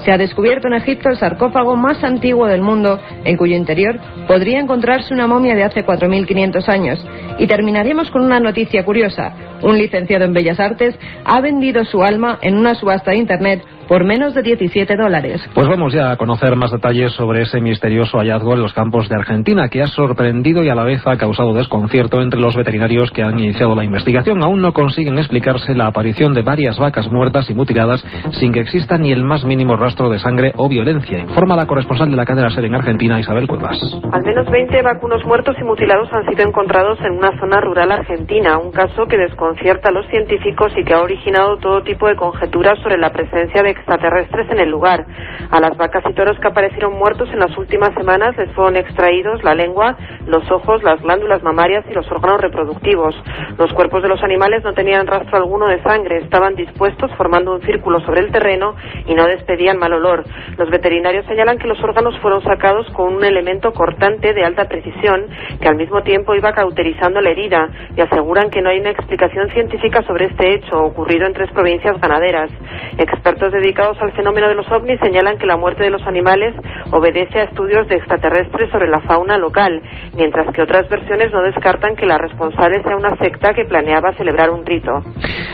Se ha descubierto en Egipto el sarcófago más antiguo del mundo, en cuyo interior podría encontrarse una momia de hace 4.500 años. Y terminaremos con una noticia curiosa. Un licenciado en Bellas Artes ha vendido su alma en una subasta de Internet por menos de $17. Pues vamos ya a conocer más detalles sobre ese misterioso hallazgo en los campos de Argentina, que ha sorprendido y a la vez ha causado desconcierto entre los veterinarios que han iniciado la investigación. Aún no consiguen explicarse la aparición de varias vacas muertas y mutiladas sin que exista ni el más mínimo rastro de sangre o violencia, informa la corresponsal de la cadena SER en Argentina, Isabel Cuevas. Al menos 20 vacunos muertos y mutilados han sido encontrados en una zona rural argentina, un caso que desconcierta a los científicos y que ha originado todo tipo de conjeturas sobre la presencia de extraterrestres en el lugar. A las vacas y toros que aparecieron muertos en las últimas semanas les fueron extraídos la lengua, los ojos, las glándulas mamarias y los órganos reproductivos. Los cuerpos de los animales no tenían rastro alguno de sangre, estaban dispuestos formando un círculo sobre el terreno y no despedían mal olor. Los veterinarios señalan que los órganos fueron sacados con un elemento cortante de alta precisión que al mismo tiempo iba cauterizando la herida, y aseguran que no hay una explicación científica sobre este hecho ocurrido en 3 provincias ganaderas. Expertos dedicados al fenómeno de los ovnis señalan que la muerte de los animales obedece a estudios de extraterrestres sobre la fauna local, mientras que otras versiones no descartan que la responsable sea una secta que planeaba celebrar un rito.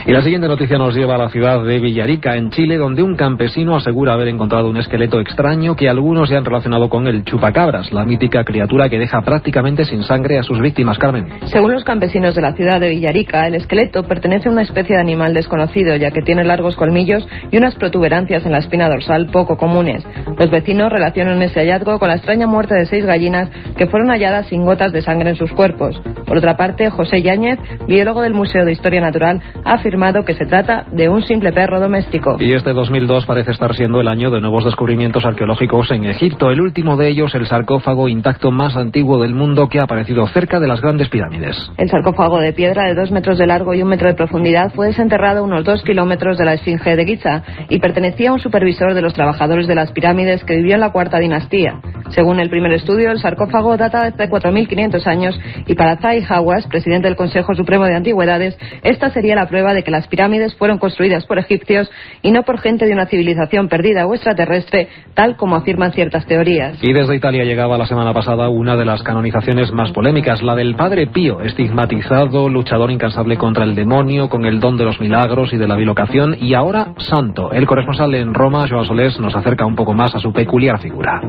Y la siguiente noticia nos lleva a la ciudad de Villarica, en Chile, donde un campesino asegura haber encontrado un esqueleto extraño que algunos ya han relacionado con el chupacabras, la mítica criatura que deja prácticamente sin sangre a sus víctimas. Carmen. Según los campesinos de la ciudad de Villarica, el esqueleto pertenece a una especie de animal desconocido, ya que tiene largos colmillos y unas protuberancias en la espina dorsal poco comunes. Los vecinos relacionan ese hallazgo con la extraña muerte de 6 gallinas que fueron halladas sin gotas de sangre en sus cuerpos. Por otra parte, José Yáñez, biólogo del Museo de Historia Natural, ha afirmado que se trata de un simple perro doméstico. Y este 2002 parece estar siendo el año de nuevos descubrimientos arqueológicos en Egipto. El último de ellos, el sarcófago intacto más antiguo del mundo, que ha aparecido cerca de las grandes pirámides. El sarcófago de piedra de 2 metros de largo y 1 metro de profundidad fue desenterrado a unos 2 kilómetros de la Esfinge de Giza y pertenecía a un supervisor de los trabajadores de las pirámides que vivió en la 4ª dinastía. Según el primer estudio, el sarcófago data de 4.500 años y para Zai Hawass, presidente del Consejo Supremo de Antigüedades, esta sería la prueba de que las pirámides fueron construidas por egipcios y no por gente de una civilización perdida o extraterrestre, tal como afirman ciertas teorías. Y desde Italia llegaba la semana pasada una de las canonizaciones más polémicas, la del Padre Pío, estigmatizado, luchador incansable contra el demonio, con el don de los milagros y de la bilocación, y ahora santo. El corresponsal en Roma, Joao Solés, nos acerca un poco más a su peculiar figura.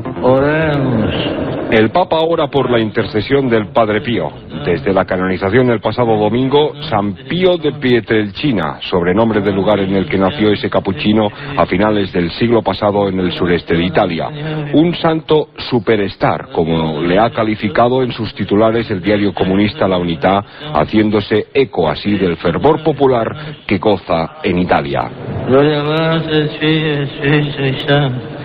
El Papa ora por la intercesión del Padre Pío. Desde la canonización el pasado domingo, San Pío de Pietrelcina, sobrenombre del lugar en el que nació ese capuchino a finales del siglo pasado en el sureste de Italia. Un santo superstar, como le ha calificado en sus titulares el diario comunista La Unità, haciéndose eco así del fervor popular que goza en Italia.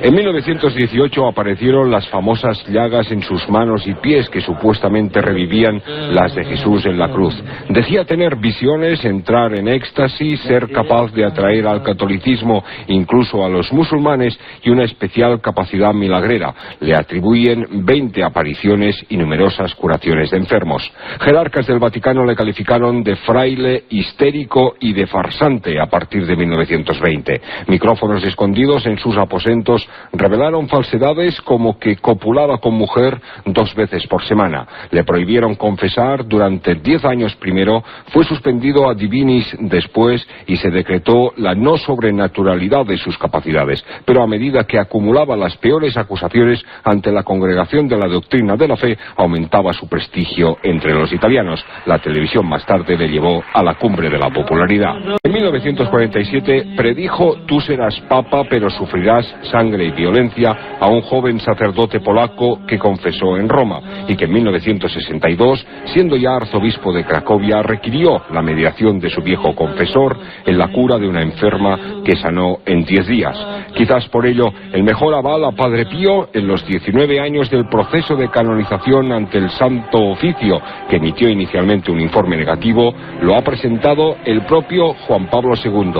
En 1918 aparecieron las famosas llagas en sus manos y pies que supuestamente revivían las de Jesús en la cruz. Decía tener visiones, entrar en éxtasis, ser capaz de atraer al catolicismo incluso a los musulmanes y una especial capacidad milagrera. Le atribuyen 20 apariciones y numerosas curaciones de enfermos. Jerarcas del Vaticano le calificaron de fraile histérico y de farsante a partir de 1920. Micrófonos escondidos en sus aposentos revelaron falsedades como que copulaba con mujer 2 veces por semana. Le prohibieron confesar durante 10 años primero, fue suspendido a divinis después y se decretó la no sobrenaturalidad de sus capacidades. Pero a medida que acumulaba las peores acusaciones ante la congregación de la doctrina de la fe, aumentaba su prestigio entre los italianos. La televisión más tarde le llevó a la cumbre de la popularidad. En 1947 predijo: tú serás papa pero sufrirás sangre sangre y violencia a un joven sacerdote polaco que confesó en Roma y que en 1962, siendo ya arzobispo de Cracovia, requirió la mediación de su viejo confesor en la cura de una enferma que sanó en 10 días. Quizás por ello el mejor aval a Padre Pío en los 19 años del proceso de canonización ante el Santo Oficio, que emitió inicialmente un informe negativo, lo ha presentado el propio Juan Pablo II,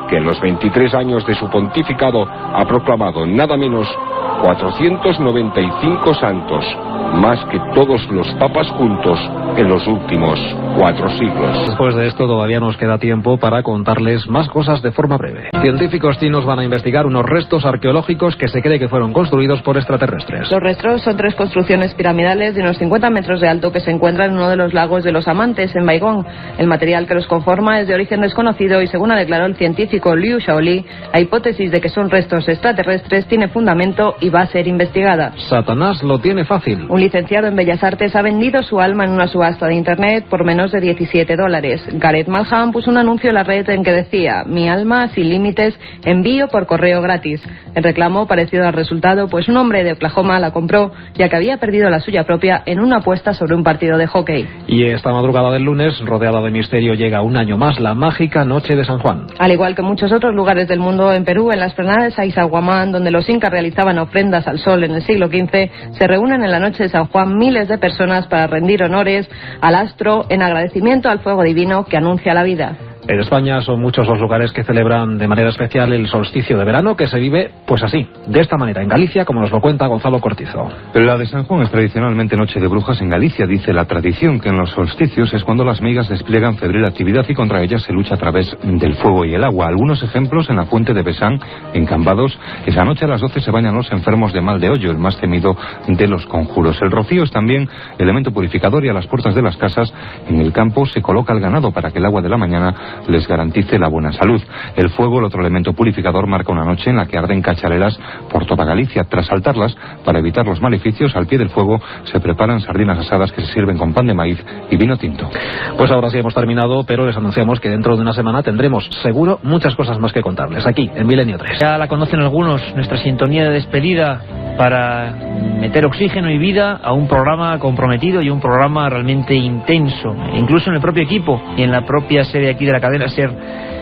que en los 23 años de su pontificado ha proclamado nada menos 495 santos, más que todos los papas juntos en los últimos 4 siglos. Después de esto todavía nos queda tiempo para contarles más cosas de forma breve. Científicos chinos van a investigar unos restos arqueológicos que se cree que fueron construidos por extraterrestres. Los restos son 3 construcciones piramidales de unos 50 metros de alto que se encuentran en uno de los lagos de los Amantes, en Baigón. El material que los conforma es de origen desconocido y, según ha declarado el científico Liu Shaoli, la hipótesis de que son restos extraterrestres tiene fundamento y va a ser investigada. Satanás lo tiene fácil. Un licenciado en Bellas Artes ha vendido su alma en una subasta de internet por menos de $17. Gareth Malham puso un anuncio en la red en que decía: mi alma sin límites, envío por correo gratis. El reclamo parecido al resultado, pues un hombre de Oklahoma la compró, ya que había perdido la suya propia en una apuesta sobre un partido de hockey. Y esta madrugada del lunes, rodeada de misterio, llega un año más la mágica Noche de San Juan. Al igual que muchos otros lugares del mundo, en Perú, en las Pernadas de Sacsayhuamán, donde los incas realizaban ofrendas al sol en el siglo XV, se reúnen en la Noche de San Juan miles de personas para rendir honores al astro en agradecimiento al fuego divino que anuncia la vida. En España son muchos los lugares que celebran de manera especial el solsticio de verano, que se vive pues así, de esta manera, en Galicia, como nos lo cuenta Gonzalo Cortizo. La de San Juan es tradicionalmente noche de brujas en Galicia. Dice la tradición que en los solsticios es cuando las migas despliegan febril actividad y contra ellas se lucha a través del fuego y el agua. Algunos ejemplos en la fuente de Besán, en Cambados. Esa noche a las 12 se bañan los enfermos de mal de hoyo, el más temido de los conjuros. El rocío es también elemento purificador y a las puertas de las casas en el campo se coloca el ganado para que el agua de la mañana les garantice la buena salud. El fuego, el otro elemento purificador, marca una noche en la que arden cachaleras por toda Galicia. Tras saltarlas, para evitar los maleficios, al pie del fuego se preparan sardinas asadas que se sirven con pan de maíz y vino tinto. Pues ahora sí hemos terminado, pero les anunciamos que dentro de una semana tendremos, seguro, muchas cosas más que contarles, aquí, en Milenio 3. Ya la conocen algunos, nuestra sintonía de despedida para meter oxígeno y vida a un programa comprometido y un programa realmente intenso, incluso en el propio equipo y en la propia sede aquí de la cadena SER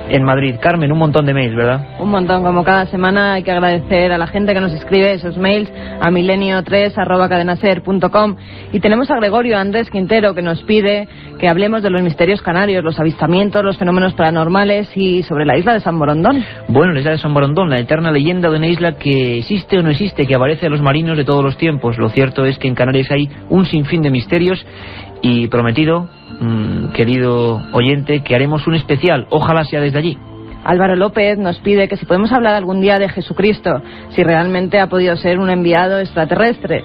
en Madrid. Carmen, un montón de mails, ¿verdad? Un montón, como cada semana. Hay que agradecer a la gente que nos escribe esos mails a milenio3@cadenaser.com. Y tenemos a Gregorio Andrés Quintero, que nos pide que hablemos de los misterios canarios, los avistamientos, los fenómenos paranormales y sobre la isla de San Borondón. Bueno, la isla de San Borondón, la eterna leyenda de una isla que existe o no existe, que aparece a los marinos de todos los tiempos. Lo cierto es que en Canarias hay un sinfín de misterios y prometido, querido oyente, que haremos un especial, ojalá sea desde allí. Álvaro López nos pide que si podemos hablar algún día de Jesucristo, si realmente ha podido ser un enviado extraterrestre.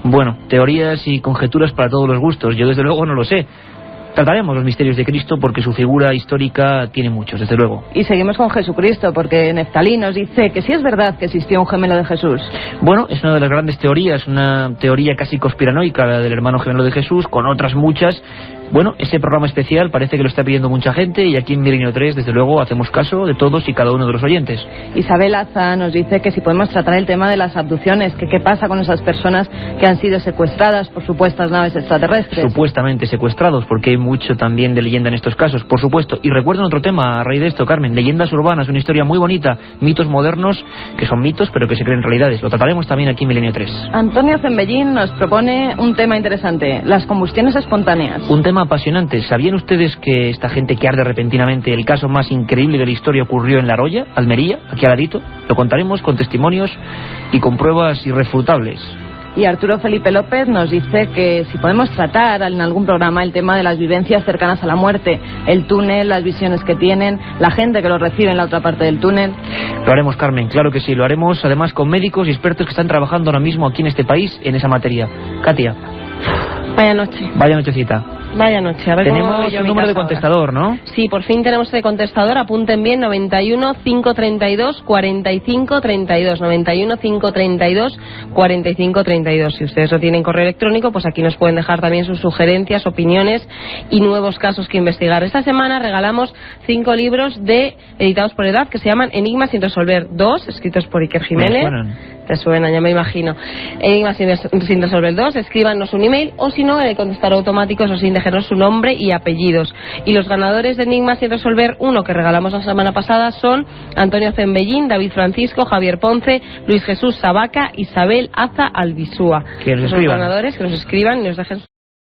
Bueno, teorías y conjeturas para todos los gustos, yo desde luego no lo sé. Trataremos los misterios de Cristo porque su figura histórica tiene muchos, desde luego. Y seguimos con Jesucristo porque Neftalí nos dice que sí es verdad que existió un gemelo de Jesús. Bueno, es una de las grandes teorías, una teoría casi conspiranoica, la del hermano gemelo de Jesús, con otras muchas. Bueno, ese programa especial parece que lo está pidiendo mucha gente y aquí en Milenio 3, desde luego, hacemos caso de todos y cada uno de los oyentes. Isabel Aza nos dice que si podemos tratar el tema de las abducciones, que qué pasa con esas personas que han sido secuestradas por supuestas naves extraterrestres. Supuestamente secuestrados, porque hay mucho también de leyenda en estos casos, por supuesto. Y recuerden otro tema a raíz de esto, Carmen, leyendas urbanas, una historia muy bonita, mitos modernos, que son mitos pero que se creen realidades. Lo trataremos también aquí en Milenio 3. Antonio Zembellín nos propone un tema interesante, las combustiones espontáneas. Un tema apasionante. ¿Sabían ustedes que esta gente que arde repentinamente, el caso más increíble de la historia ocurrió en La Roya, Almería, aquí al ladito? Lo contaremos con testimonios y con pruebas irrefutables. Y Arturo Felipe López nos dice que si podemos tratar en algún programa el tema de las vivencias cercanas a la muerte, el túnel, las visiones que tienen, la gente que lo recibe en la otra parte del túnel. Lo haremos, Carmen, claro que sí, lo haremos además con médicos y expertos que están trabajando ahora mismo aquí en este país en esa materia. Katia. Vaya noche. Vaya nochecita. Vaya noche, a ver cómo Tenemos un número de contestador, ¿no? Sí, por fin tenemos este contestador, apunten bien, 91 532 45 32, 91 532 45 32. Si ustedes no tienen correo electrónico, pues aquí nos pueden dejar también sus sugerencias, opiniones y nuevos casos que investigar. Esta semana regalamos 5 libros editados por Edad que se llaman Enigmas sin resolver 2, escritos por Iker Jiménez. Te suena, ya me imagino. Enigmas sin resolver 2, escríbanos un email o si no, en el contestador automático, eso sin dejarnos su nombre y apellidos. Y los ganadores de Enigmas sin resolver 1 que regalamos la semana pasada son Antonio Zembellín, David Francisco, Javier Ponce, Luis Jesús Sabaca, Isabel Aza Albisúa. Que nos escriban. Los ganadores que nos escriban y nos dejen